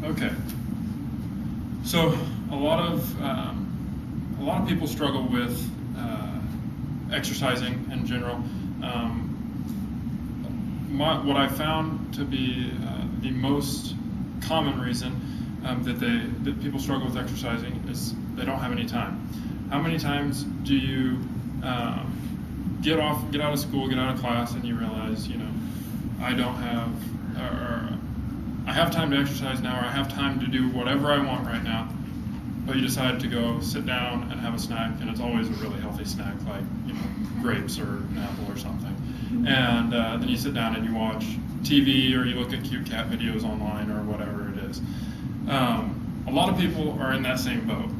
Okay. So a lot of people struggle with exercising in general. What I found to be the most common reason that people struggle with exercising is they don't have any time. How many times do you get out of school, get out of class, and you realize, I don't have, or I have time to exercise now, or I have time to do whatever I want right now, but you decide to go sit down and have a snack, and it's always a really healthy snack, like grapes or an apple or something. And then you sit down and you watch TV, or you look at cute cat videos online, or whatever it is. A lot of people are in that same boat,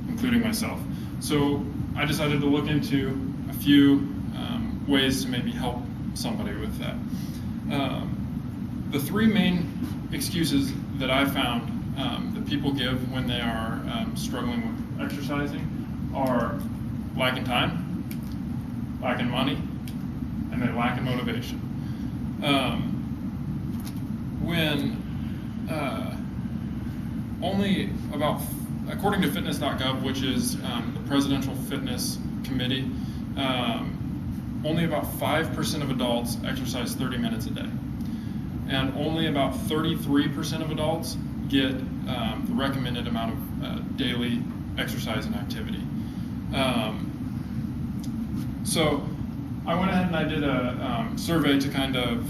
including myself. So I decided to look into a few ways to maybe help somebody with that. The three main excuses that I found that people give when they are struggling with exercising are lacking time, lacking money, and they lack in motivation. According to fitness.gov, which is the Presidential Fitness Committee, only about 5% of adults exercise 30 minutes a day. And only about 33% of adults get the recommended amount of daily exercise and activity. So I went ahead and I did a survey to kind of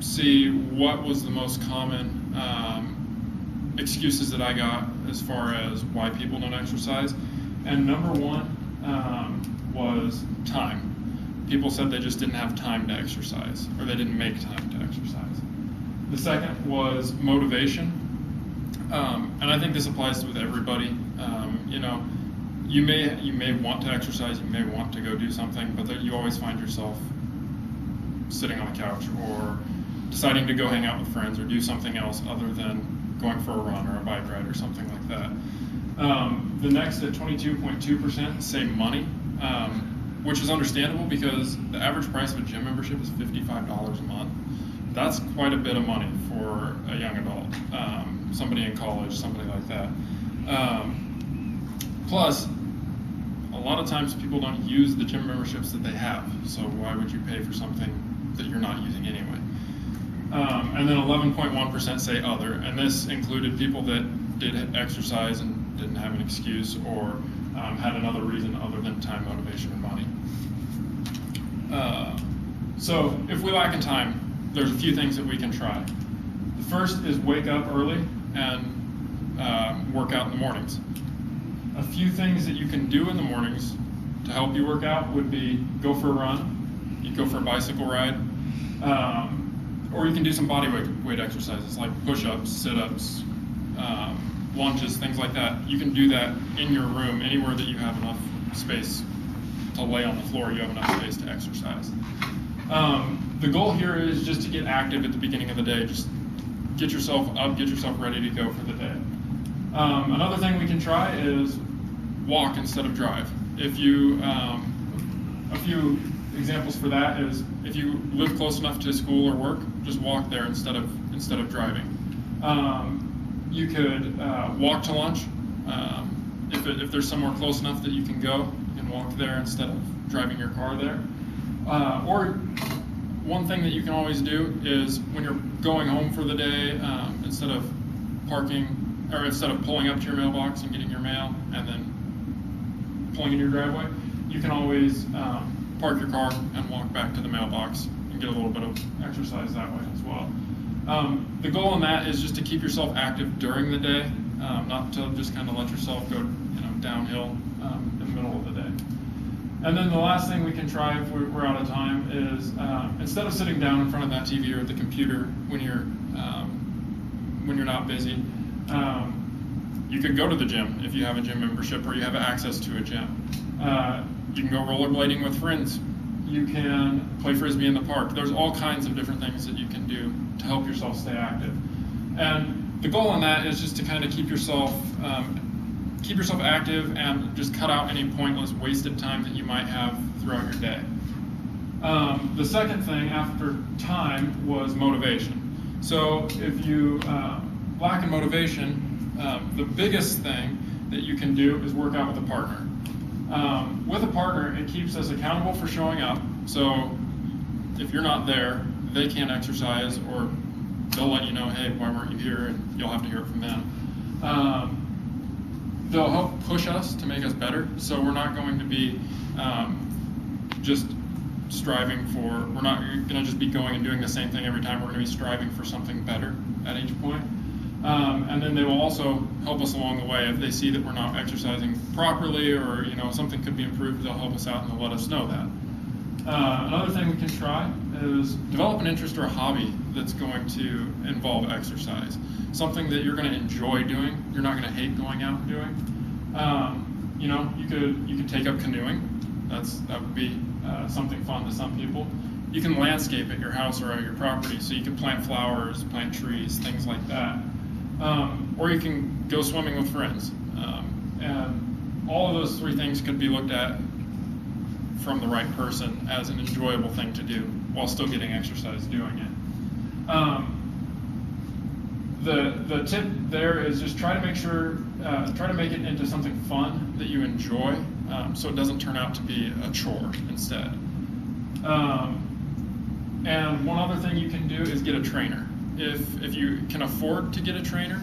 see what was the most common excuses that I got as far as why people don't exercise. And number one was time. People said they just didn't have time to exercise, or they didn't make time to exercise. The second was motivation. And I think this applies with everybody. You may want to exercise, you may want to go do something, but you always find yourself sitting on the couch or deciding to go hang out with friends or do something else other than going for a run or a bike ride or something like that. The next at 22.2% say money, which is understandable because the average price of a gym membership is $55 a month. That's quite a bit of money for a young adult, somebody in college, somebody like that. Plus, a lot of times people don't use the gym memberships that they have, so why would you pay for something that you're not using anyway? And then 11.1% say other, and this included people that did exercise and didn't have an excuse or had another reason other than time, motivation, or money. So if we lack in time, there's a few things that we can try. The first is wake up early and work out in the mornings. A few things that you can do in the mornings to help you work out would be go for a run, you go for a bicycle ride, or you can do some body weight exercises like push-ups, sit-ups, lunges, things like that. You can do that in your room, anywhere that you have enough space to lay on the floor, you have enough space to exercise. The goal here is just to get active at the beginning of the day. Just get yourself up, get yourself ready to go for the day. Another thing we can try is walk instead of drive. If you, a few examples for that is if you live close enough to school or work, just walk there instead of driving. You could walk to lunch. If there's somewhere close enough that you can go, you can walk there instead of driving your car there. Or one thing that you can always do is when you're going home for the day, instead of pulling up to your mailbox and getting your mail and then pulling in your driveway, you can always park your car and walk back to the mailbox and get a little bit of exercise that way as well. The goal in that is just to keep yourself active during the day, not to just kind of let yourself go downhill in the middle of the day. And then the last thing we can try if we're out of time is instead of sitting down in front of that TV or the computer when you're not busy, you could go to the gym if you have a gym membership or you have access to a gym. You can go rollerblading with friends. You can play frisbee in the park. There's all kinds of different things that you can do to help yourself stay active. And the goal in that is just to kind of keep yourself active and just cut out any pointless wasted time that you might have throughout your day. The second thing after time was motivation. So if you lacking motivation, the biggest thing that you can do is work out with a partner. With a partner, it keeps us accountable for showing up. So if you're not there, they can't exercise, or they'll let you know, hey, why weren't you here? And you'll have to hear it from them. They'll help push us to make us better. So we're not going to be just striving for, we're not going to just be going and doing the same thing every time. We're going to be striving for something better at each point. And then they will also help us along the way. If they see that we're not exercising properly, or something could be improved, they'll help us out and they'll let us know that. Another thing we can try is develop an interest or a hobby that's going to involve exercise. Something that you're going to enjoy doing, you're not going to hate going out and doing. You could take up canoeing. That would be something fun to some people. You can landscape at your house or at your property, so you can plant flowers, plant trees, things like that. Or you can go swimming with friends. And all of those three things could be looked at from the right person as an enjoyable thing to do while still getting exercise doing it. The tip there is just try to make it into something fun that you enjoy, so it doesn't turn out to be a chore instead. And one other thing you can do is get a trainer. If you can afford to get a trainer,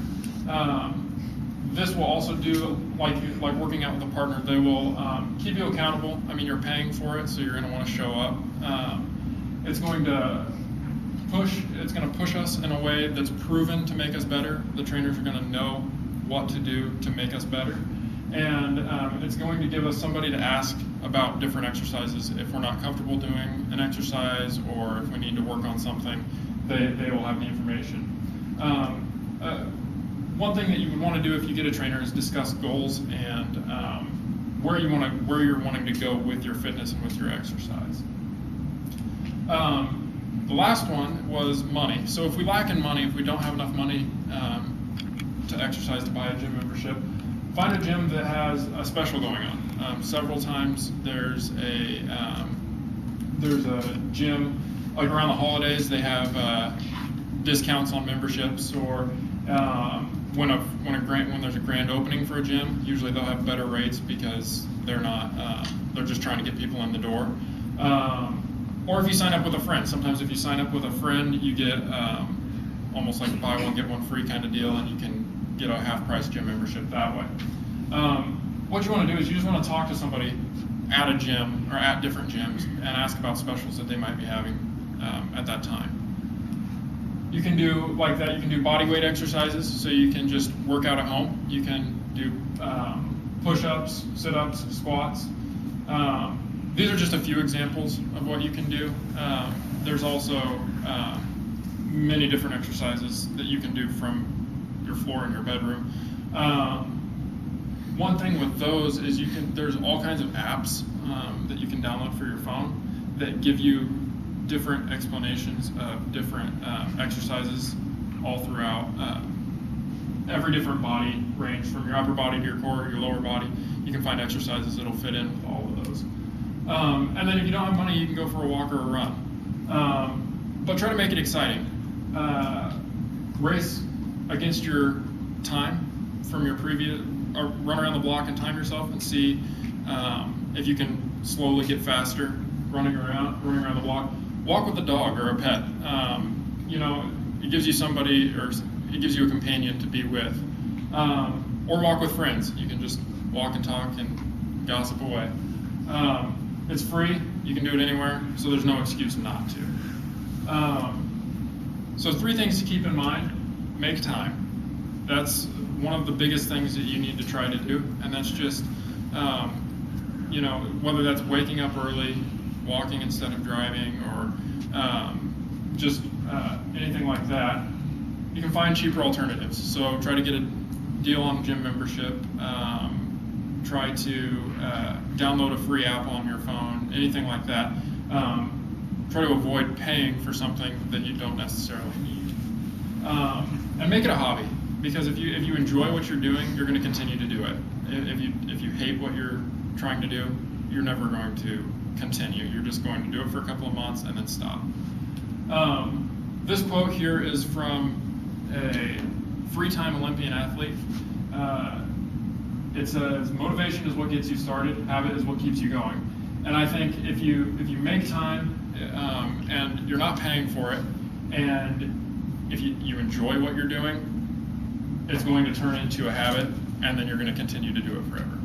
this will also do like working out with a partner. They will keep you accountable. I mean, you're paying for it, so you're going to want to show up. It's going to push us in a way that's proven to make us better. The trainers are going to know what to do to make us better. And it's going to give us somebody to ask about different exercises. If we're not comfortable doing an exercise, or if we need to work on something, they will have the information. One thing that you would want to do if you get a trainer is discuss goals and where you're wanting to go with your fitness and with your exercise. The last one was money. So if we lack in money, if we don't have enough money to exercise, to buy a gym membership, find a gym that has a special going on. Several times there's a gym, like around the holidays, they have discounts on memberships, or when there's a grand opening for a gym, usually they'll have better rates because they're just trying to get people in the door. Or if you sign up with a friend, sometimes if you sign up with a friend, you get almost like a buy one get one free kind of deal, and you can get a half-price gym membership that way. What you want to do is you just want to talk to somebody at a gym or at different gyms and ask about specials that they might be having at that time. You can do like that. You can do body weight exercises, so you can just work out at home. You can do push-ups, sit-ups, squats. These are just a few examples of what you can do. There's also many different exercises that you can do from your floor in your bedroom. One thing with those is there's all kinds of apps that you can download for your phone that give you different explanations of different exercises all throughout every different body range, from your upper body to your core, your lower body. You can find exercises that'll fit in with all of those. And then if you don't have money, you can go for a walk or a run. But try to make it exciting. Race against your time from your previous, or run around the block and time yourself and see if you can slowly get faster running around the block. Walk with a dog or a pet. It gives you somebody, or it gives you a companion to be with. Or walk with friends. You can just walk and talk and gossip away. It's free. You can do it anywhere, so there's no excuse not to. So 3 things to keep in mind. Make time. That's one of the biggest things that you need to try to do, and that's just, whether that's waking up early, walking instead of driving, or just anything like that. You can find cheaper alternatives. So try to get a deal on a gym membership. Try to download a free app on your phone, anything like that. Try to avoid paying for something that you don't necessarily need. And make it a hobby, because if you enjoy what you're doing, you're going to continue to do it. If you hate what you're trying to do, you're never going to continue. You're just going to do it for a couple of months and then stop. This quote here is from a three-time Olympian athlete. It says motivation is what gets you started, habit is what keeps you going. And I think if you make time and you're not paying for it, and if you enjoy what you're doing, it's going to turn into a habit, and then you're going to continue to do it forever.